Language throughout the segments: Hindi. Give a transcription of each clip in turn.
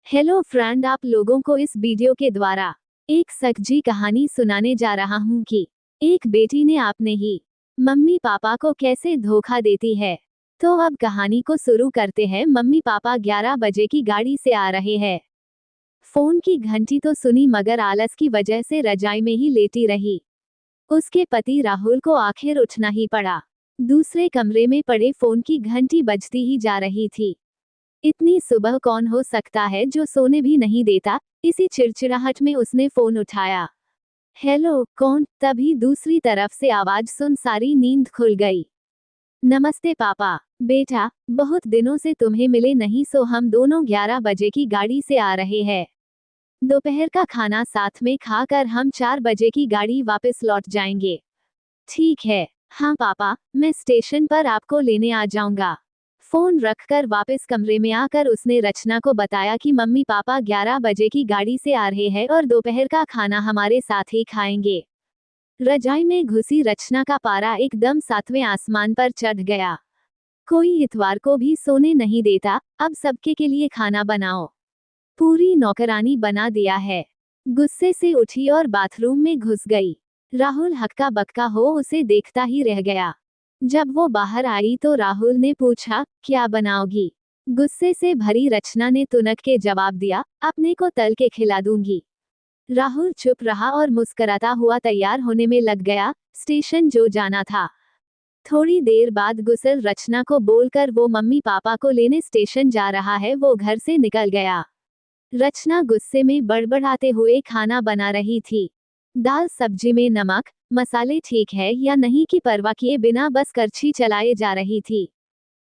हेलो फ्रेंड, आप लोगों को इस वीडियो के द्वारा एक सच्ची कहानी सुनाने जा रहा हूँ कि एक बेटी ने अपने ही मम्मी पापा को कैसे धोखा देती है। तो अब कहानी को शुरू करते हैं। मम्मी पापा 11 बजे की गाड़ी से आ रहे हैं। फोन की घंटी तो सुनी मगर आलस की वजह से रजाई में ही लेटी रही। उसके पति राहुल को आखिर उठना ही पड़ा। दूसरे कमरे में पड़े फोन की घंटी बजती ही जा रही थी। इतनी सुबह कौन हो सकता है जो सोने भी नहीं देता। इसी चिड़चिड़ाहट में उसने फोन उठाया। हेलो, कौन? तभी दूसरी तरफ से आवाज सुन सारी नींद खुल गई। नमस्ते पापा। बेटा, बहुत दिनों से तुम्हें मिले नहीं, सो हम दोनों 11 बजे की गाड़ी से आ रहे हैं। दोपहर का खाना साथ में खाकर हम 4 बजे की गाड़ी वापस लौट जाएंगे। ठीक है। हाँ पापा, मैं स्टेशन पर आपको लेने आ जाऊंगा। फोन रखकर वापस कमरे में आकर उसने रचना को बताया कि मम्मी पापा 11 बजे की गाड़ी से आ रहे हैं और दोपहर का खाना हमारे साथ ही खाएंगे। रजाई में घुसी रचना का पारा एकदम 7वें आसमान पर चढ़ गया। कोई इतवार को भी सोने नहीं देता, अब सबके के लिए खाना बनाओ। पूरी नौकरानी बना दिया है। गुस्से से उठी और बाथरूम में घुस गई। राहुल हक्का बक्का हो उसे देखता ही रह गया। जब वो बाहर आई तो राहुल ने पूछा, क्या बनाओगी? गुस्से से भरी रचना ने तुनक के जवाब दिया, अपने को तल के खिला दूंगी। राहुल चुप रहा और मुस्कुराता हुआ तैयार होने में लग गया, स्टेशन जो जाना था। थोड़ी देर बाद गुस्सेल रचना को बोलकर वो मम्मी पापा को लेने स्टेशन जा रहा है, वो घर से निकल गया। रचना गुस्से में बड़बड़ाते हुए खाना बना रही थी। दाल सब्जी में नमक मसाले ठीक है या नहीं की परवाह किए बिना बस करछी चलाए जा रही थी।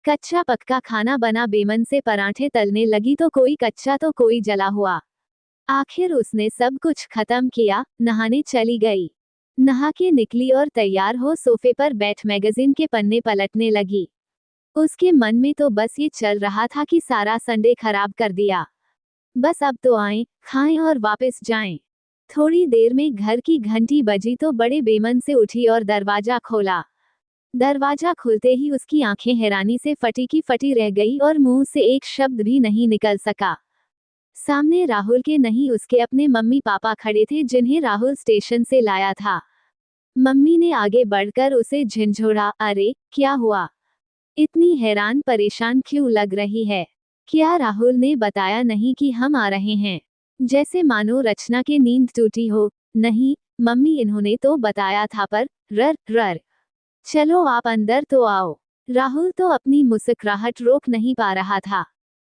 कच्चा पक्का खाना बना बेमन से पराठे तलने लगी तो कोई कच्चा तो कोई जला हुआ। आखिर उसने सब कुछ खत्म किया, नहाने चली गई। नहा के निकली और तैयार हो सोफे पर बैठ मैगजीन के पन्ने पलटने लगी। उसके मन में तो बस ये चल रहा था कि सारा संडे खराब कर दिया। बस अब तो आएं, खाएं और वापस जाएं। थोड़ी देर में घर की घंटी बजी तो बड़े बेमन से उठी और दरवाजा खोला। दरवाजा खुलते ही उसकी आंखें हैरानी से फटी की फटी रह गई और मुंह से एक शब्द भी नहीं निकल सका। सामने राहुल के नहीं उसके अपने मम्मी पापा खड़े थे जिन्हें राहुल स्टेशन से लाया था। मम्मी ने आगे बढ़कर उसे झिंझोड़ा, अरे क्या हुआ? इतनी हैरान परेशान क्यों लग रही है? क्या राहुल ने बताया नहीं कि हम आ रहे हैं? जैसे मानो रचना की नींद टूटी हो। नहीं मम्मी, इन्होंने तो बताया था पर रर। चलो आप अंदर तो आओ। राहुल तो अपनी मुस्कुराहट रोक नहीं पा रहा था।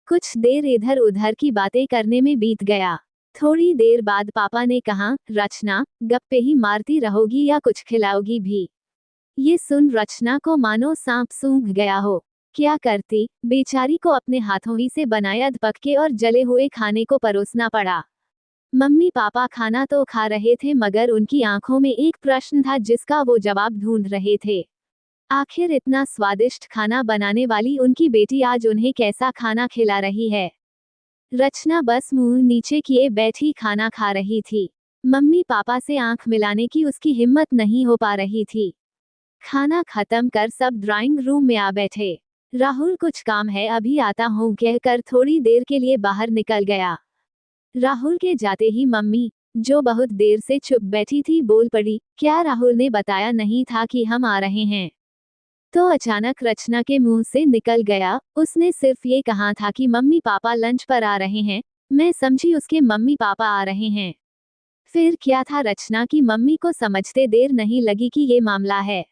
कुछ देर इधर उधर की बातें करने में बीत गया। थोड़ी देर बाद पापा ने कहा, रचना, गप्पे ही मारती रहोगी या कुछ खिलाओगी भी? ये सुन रचना को मानो सांप सूंघ गया हो। क्या करती? बेचारी को अपने हाथों ही से बनाया अधपके और जले हुए खाने को परोसना पड़ा। मम्मी पापा खाना तो खा रहे थे मगर उनकी आंखों में एक प्रश्न था जिसका वो जवाब ढूंढ रहे थे। आखिर इतना स्वादिष्ट खाना बनाने वाली उनकी बेटी आज उन्हें कैसा खाना खिला रही है? रचना बस मुंह नीचे किए बैठी खाना खा रही थी। मम्मी पापा से आंख मिलाने की उसकी हिम्मत नहीं हो पा रही थी। खाना खत्म कर सब ड्राइंग रूम में आ बैठे। राहुल, कुछ काम है, अभी आता हूँ कहकर थोड़ी देर के लिए बाहर निकल गया। राहुल के जाते ही मम्मी, जो बहुत देर से चुप बैठी थी, बोल पड़ी, क्या राहुल ने बताया नहीं था कि हम आ रहे हैं? तो अचानक रचना के मुंह से निकल गया, उसने सिर्फ ये कहा था कि मम्मी पापा लंच पर आ रहे हैं। मैं समझी उसके मम्मी पापा आ रहे हैं। फिर क्या था, रचना की मम्मी को समझते देर नहीं लगी कि ये मामला है।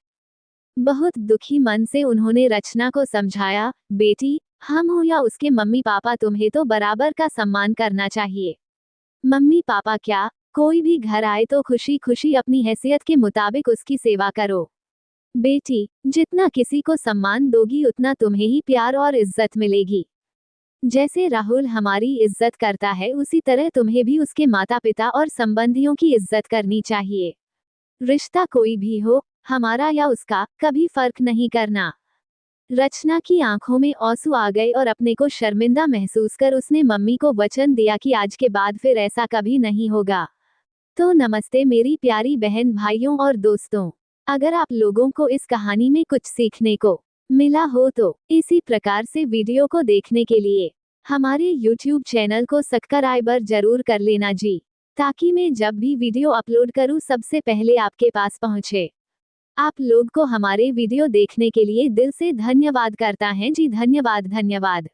बहुत दुखी मन से उन्होंने रचना को समझाया, बेटी, हम हो या उसके मम्मी पापा, तुम्हें तो बराबर का सम्मान करना चाहिए। मम्मी पापा क्या, कोई भी घर आए तो खुशी खुशी अपनी हैसियत के मुताबिक उसकी सेवा करो। बेटी, जितना किसी को सम्मान दोगी उतना तुम्हें ही प्यार और इज्जत मिलेगी। जैसे राहुल हमारी इज्जत करता है उसी तरह तुम्हें भी उसके माता पिता और संबंधियों की इज्जत करनी चाहिए। रिश्ता कोई भी हो, हमारा या उसका, कभी फर्क नहीं करना। रचना की आंखों में आंसू आ गए और अपने को शर्मिंदा महसूस कर उसने मम्मी को वचन दिया कि आज के बाद फिर ऐसा कभी नहीं होगा। तो नमस्ते मेरी प्यारी बहन भाइयों और दोस्तों, अगर आप लोगों को इस कहानी में कुछ सीखने को मिला हो तो इसी प्रकार से वीडियो को देखने के लिए हमारे YouTube चैनल को सब्सक्राइबर जरूर कर लेना जी, ताकि मैं जब भी वीडियो अपलोड करूं सबसे पहले आपके पास पहुंचे। आप लोग को हमारे वीडियो देखने के लिए दिल से धन्यवाद करता है जी, धन्यवाद धन्यवाद।